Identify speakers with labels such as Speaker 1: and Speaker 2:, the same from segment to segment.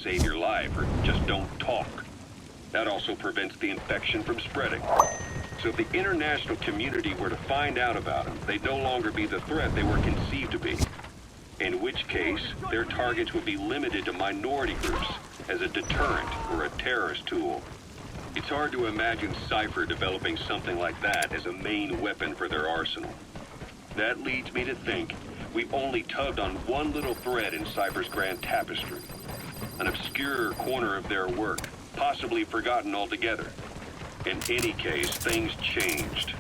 Speaker 1: save your life or just don't talk. That also prevents the infection from spreading. So if the international community were to find out about them, they'd no longer be the threat they were conceived to be. In which case, their targets would be limited to minority groups as a deterrent or a terrorist tool. It's hard to imagine Cypher developing something like that as a main weapon for their arsenal. That leads me to think we've only tugged on one little thread in Cypher's grand tapestry. An obscure corner of their work, possibly forgotten altogether. In any case, things changed.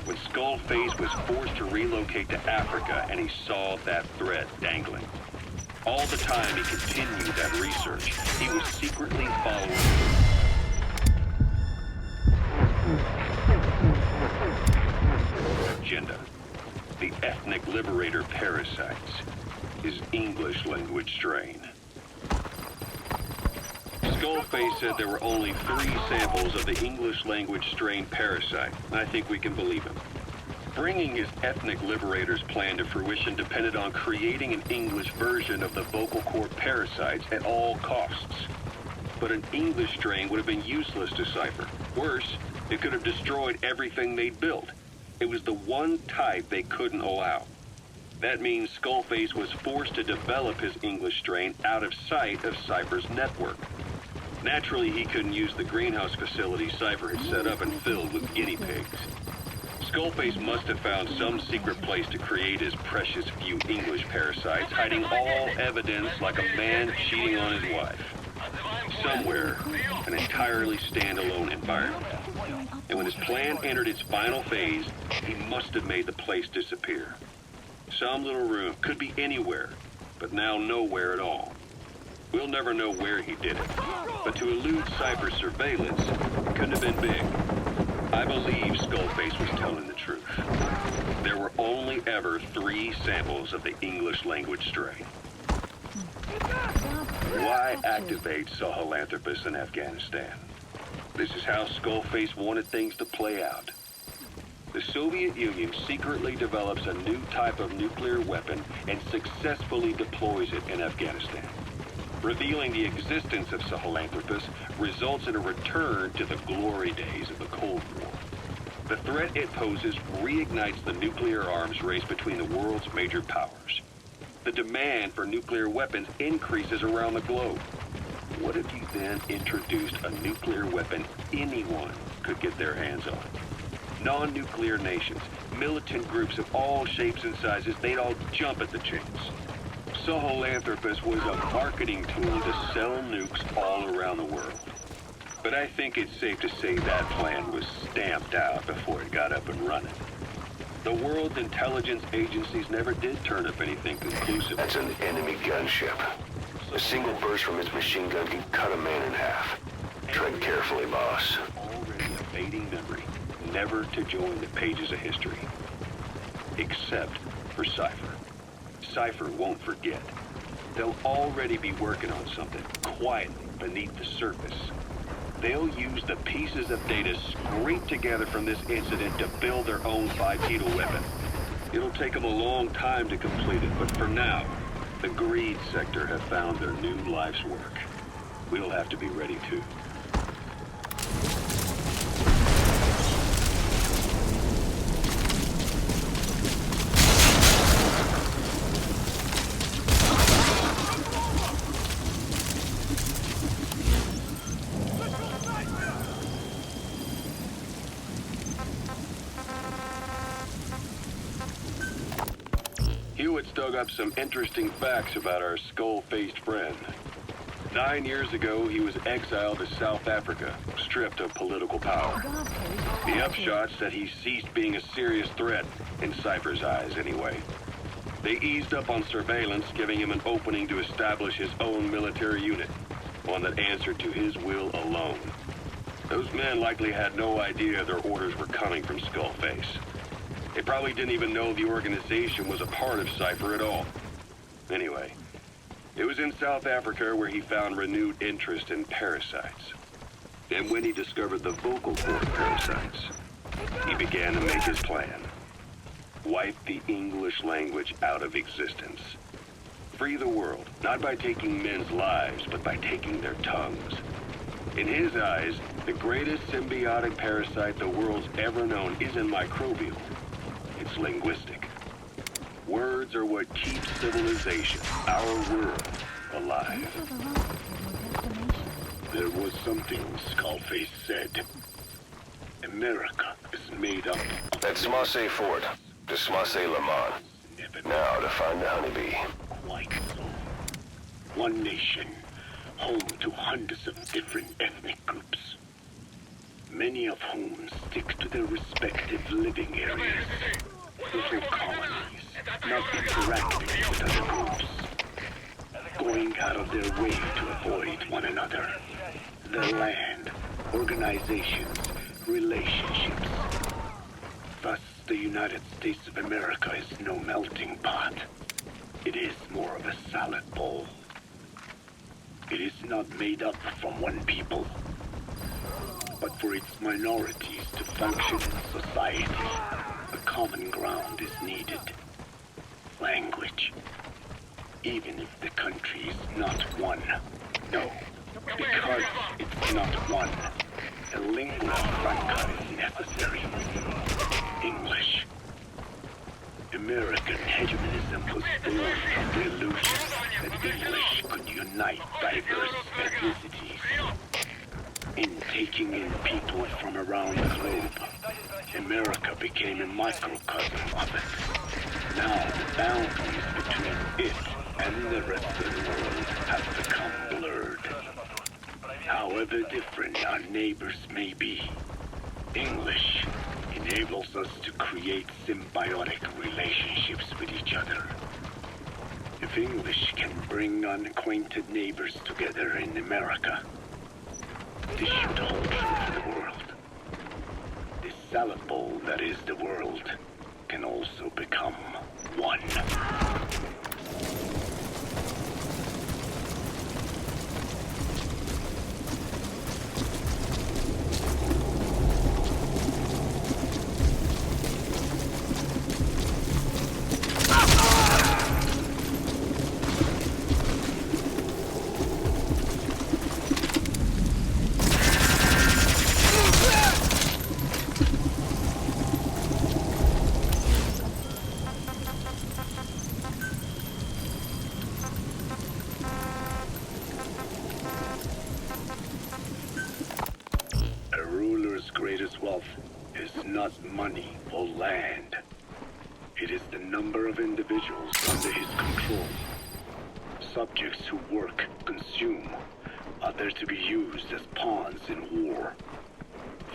Speaker 1: When Skullface was forced to relocate to Africa and he saw that thread dangling. All the time he continued that research, he was secretly following agenda. The ethnic liberator parasites. His English language strain. Skullface said there were only 3 samples of the English language strain parasite. I think we can believe him. Bringing his ethnic liberator's plan to fruition depended on creating an English version of the vocal cord parasites at all costs. But an English strain would have been useless to Cypher. Worse, it could have destroyed everything they'd built. It was the one type they couldn't allow. That means Skullface was forced to develop his English strain out of sight of Cypher's network. Naturally, he couldn't use the greenhouse facility Cypher had set up and filled with guinea pigs. Skullface must have found some secret place to create his precious few English parasites, hiding all evidence like a man cheating on his wife. Somewhere, an entirely standalone environment. And when his plan entered its final phase, he must have made the place disappear. Some little room, could be anywhere, but now nowhere at all. We'll never know where he did it, but to elude Cypher's surveillance couldn't have been big. I believe Skullface was telling the truth. There were only ever 3 samples of the English language strain. Why activate Sahelanthropus in Afghanistan? This is how Skullface wanted things to play out. The Soviet Union secretly develops a new type of nuclear weapon and successfully deploys it in Afghanistan. Revealing the existence of Sahelanthropus results in a return to the glory days of the Cold War. The threat it poses reignites the nuclear arms race between the world's major powers. The demand for nuclear weapons increases around the globe. What if you then introduced a nuclear weapon anyone could get their hands on? Non-nuclear nations, militant groups of all shapes and sizes, they'd all jump at the chance. Sahelanthropus was a marketing tool to sell nukes all around the world. But I think it's safe to say that plan was stamped out before it got up and running. The world's intelligence agencies never did turn up anything conclusive.
Speaker 2: That's an enemy gunship. A single burst from its machine gun can cut a man in half. Tread carefully, boss.
Speaker 1: Already a fading memory, never to join the pages of history. Except for Cypher. Cypher won't forget. They'll already be working on something, quietly beneath the surface. They'll use the pieces of data scraped together from this incident to build their own bipedal weapon. It'll take them a long time to complete it, but for now, the greed sector have found their new life's work. We'll have to be ready too. Hewitt's dug up some interesting facts about our skull-faced friend. 9 years ago, he was exiled to South Africa, stripped of political power. The upshot said he ceased being a serious threat, in Cypher's eyes anyway. They eased up on surveillance, giving him an opening to establish his own military unit, one that answered to his will alone. Those men likely had no idea their orders were coming from Skullface. They probably didn't even know the organization was a part of Cypher at all. Anyway, it was in South Africa where he found renewed interest in parasites. And when he discovered the vocal cord parasites, he began to make his plan. Wipe the English language out of existence. free the world, not by taking men's lives, but by taking their tongues. In his eyes, the greatest symbiotic parasite the world's ever known isn't microbial. It's linguistic. Words are what keeps civilization, our world, alive. There was something Skullface said. America is made up of...
Speaker 2: That's Smasse Fort. To Smasse Lamont. Now to find the honeybee.
Speaker 1: Quite so. One nation, home to hundreds of different ethnic groups. Many of whom stick to their respective living areas. Little colonies, not interacting with other groups. Going out of their way to avoid one another. Their land, organizations, relationships. Thus, the United States of America is no melting pot. It is more of a salad bowl. It is not made up from one people, but for its minorities to function in society, a common ground is needed. Language. Even if the country is not one. No, because it's not one. A lingua franca is necessary. English. American hegemonism was born from the illusion that English could unite diverse ethnicities. In taking in people from around the globe, America became a microcosm of it. Now the boundaries between it and the rest of the world have become blurred. However different our neighbors may be, English enables us to create symbiotic relationships with each other. If English can bring unacquainted neighbors together in America, this should hold true for the world. This salad bowl that is the world can also become one. Greatest wealth is not money or land. It is the number of individuals under his control. Subjects who work, consume, are there to be used as pawns in war.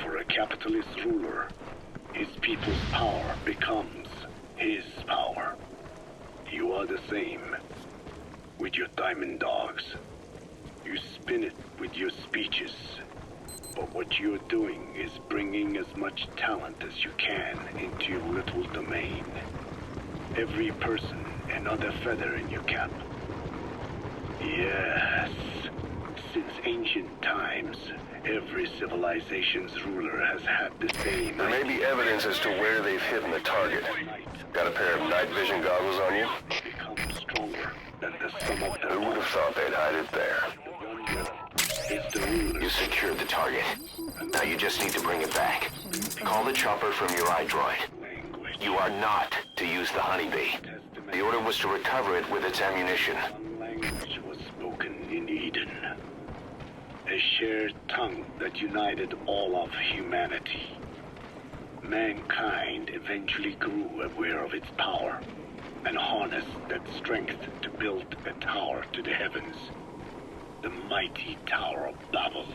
Speaker 1: For a capitalist ruler, his people's power becomes his power. You are the same with your diamond dogs. You spin it with your speeches. But what you're doing is bringing as much talent as you can into your little domain. Every person another feather in your cap. Yes, since ancient times, every civilization's ruler has had the same.
Speaker 2: There may be evidence as to where they've hidden the target. Got a pair of night vision goggles on you?
Speaker 1: Become stronger than the sum of their
Speaker 2: Who would have thought they'd hide it there?
Speaker 1: is the ruler.
Speaker 2: You secured the target. Now you just need to bring it back. Call the chopper from your iDroid. You are not to use the honeybee. The order was to recover it with its ammunition.
Speaker 1: One language was spoken in Eden. A shared tongue that united all of humanity. Mankind eventually grew aware of its power and harnessed that strength to build a tower to the heavens. The mighty Tower of Babel.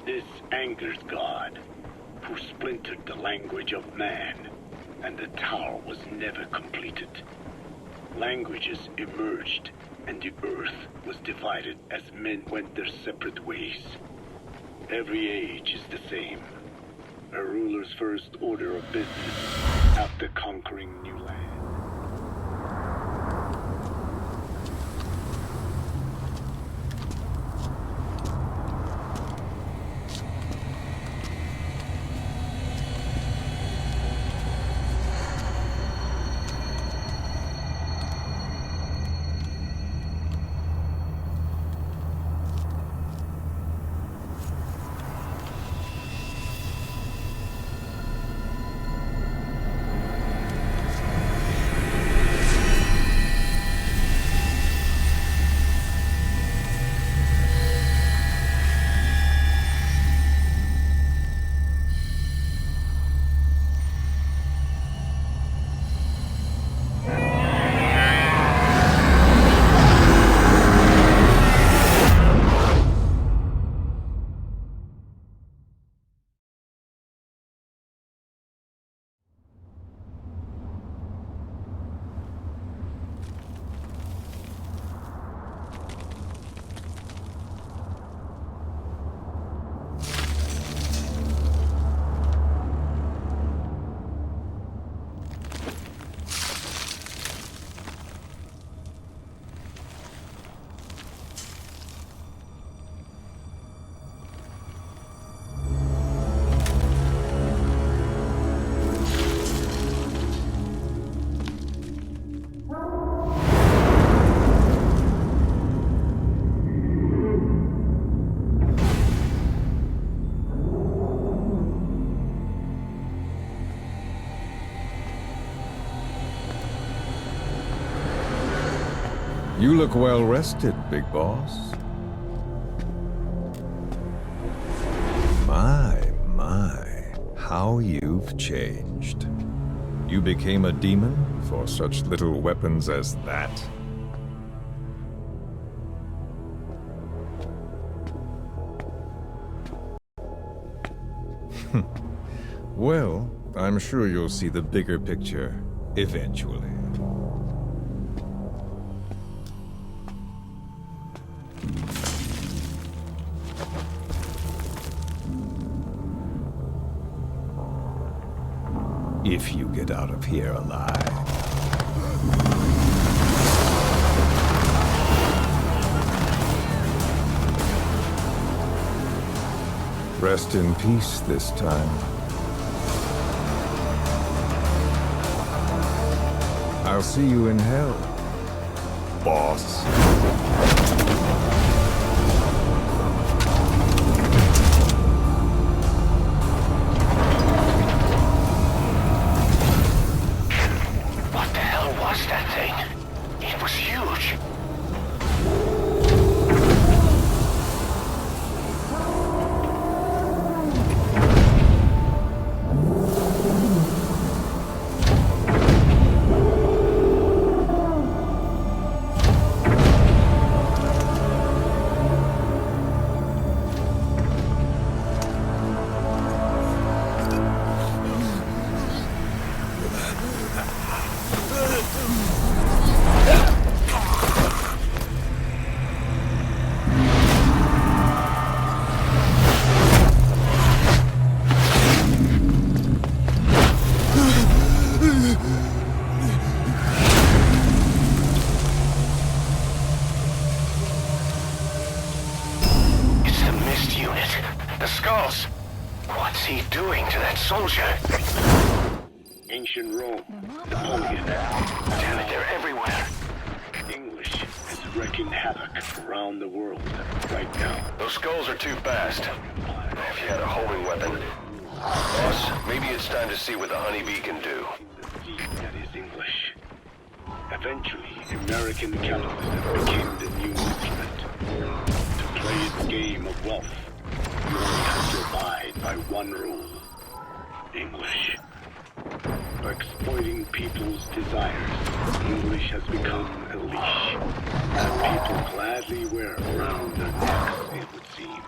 Speaker 1: This angered God, who splintered the language of man, and the tower was never completed. Languages emerged, and the earth was divided as men went their separate ways. Every age is the same. A ruler's first order of business after conquering new land.
Speaker 3: You look well rested, big boss. My, how you've changed. You became a demon for such little weapons as that? Well, I'm sure you'll see the bigger picture eventually. If you get out of here alive. Rest in peace this time. I'll see you in hell, boss.
Speaker 2: What the hell was that thing? It was huge. What's he doing to that soldier?
Speaker 1: Ancient Rome, Napoleon.
Speaker 2: Damn it, they're everywhere.
Speaker 1: English is wreaking havoc around the world right now.
Speaker 2: Those skulls are too fast. If you had a homing weapon. Boss, maybe it's time to see what the honeybee can do.
Speaker 1: That is English. Eventually, American capitalism became the new instrument. To play its game of wealth, you only have to abide by one rule. English. By exploiting people's desires, English has become a leash that people gladly wear around their necks, it would seem.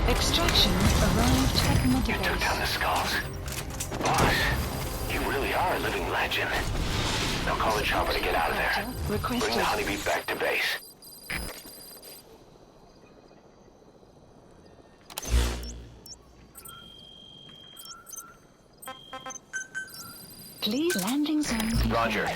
Speaker 4: Extraction arrived at
Speaker 2: You
Speaker 4: Mother
Speaker 2: took down the skulls. Boss, you really are a living legend. Now call the chopper to get out of there. Bring
Speaker 4: Requested.
Speaker 2: the honeybee back to base.
Speaker 4: Please landing zone confirmed.
Speaker 2: Roger.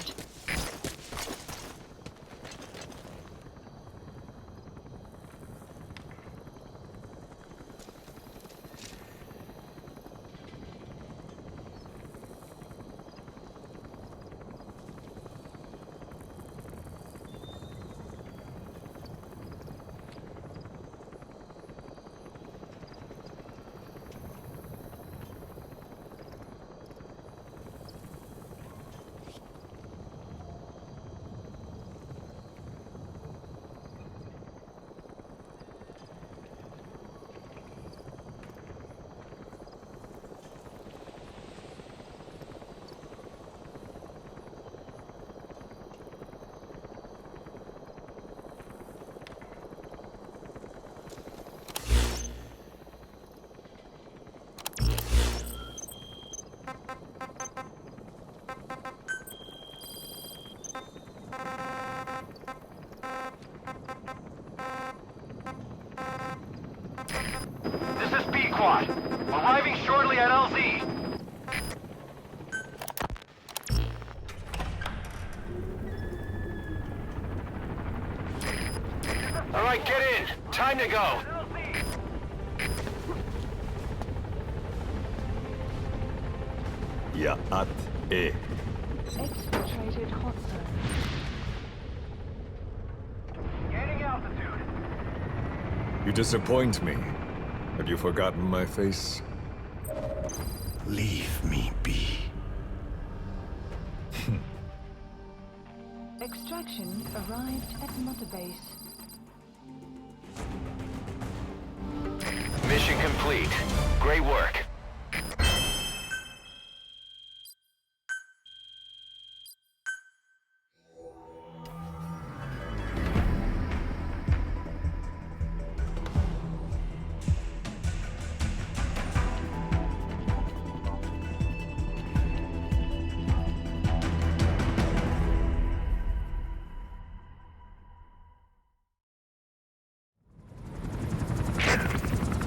Speaker 2: Time to go.
Speaker 3: Ya'at E.
Speaker 4: Exfiltrated hot zone.
Speaker 2: Gaining altitude.
Speaker 3: You disappoint me. Have you forgotten my face?
Speaker 5: Leave me be.
Speaker 4: Extraction arrived at Mother Base.
Speaker 2: Mission complete. Great work.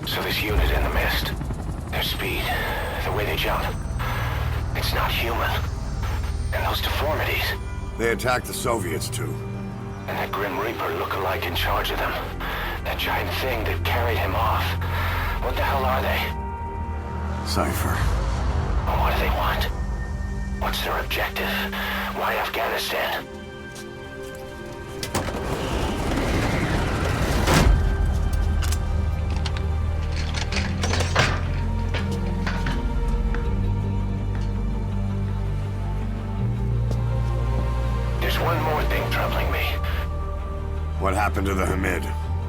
Speaker 2: So this unit in the mist, their speed, the way they jump, it's not human. And those deformities,
Speaker 5: They attacked the Soviets too.
Speaker 2: and that Grim Reaper look-alike in charge of them. That giant thing that carried him off. What the hell are they?
Speaker 5: Cypher.
Speaker 2: And what do they want? What's their objective? Why Afghanistan? There's one more thing troubling me.
Speaker 5: What happened to the Hamid?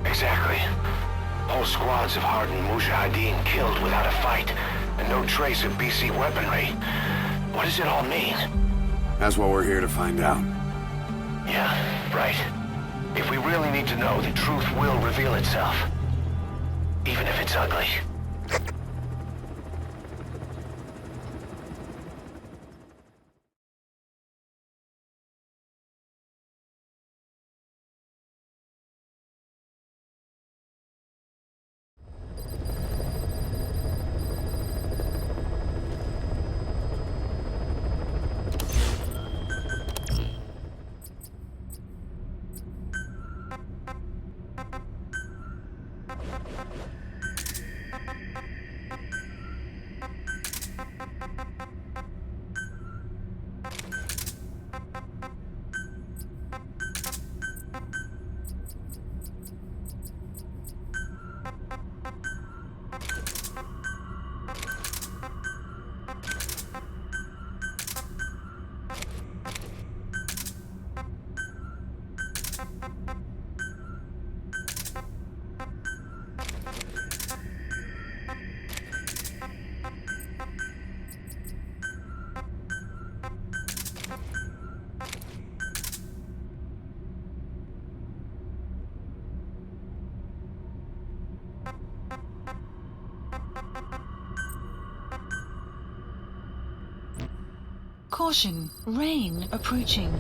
Speaker 2: Exactly. Whole squads of hardened Mujahideen killed without a fight, and no trace of BC weaponry. What does it all mean?
Speaker 5: That's what we're here to find out.
Speaker 2: Yeah, right. If we really need to know, the truth will reveal itself. Even if it's ugly.
Speaker 4: Caution, rain approaching.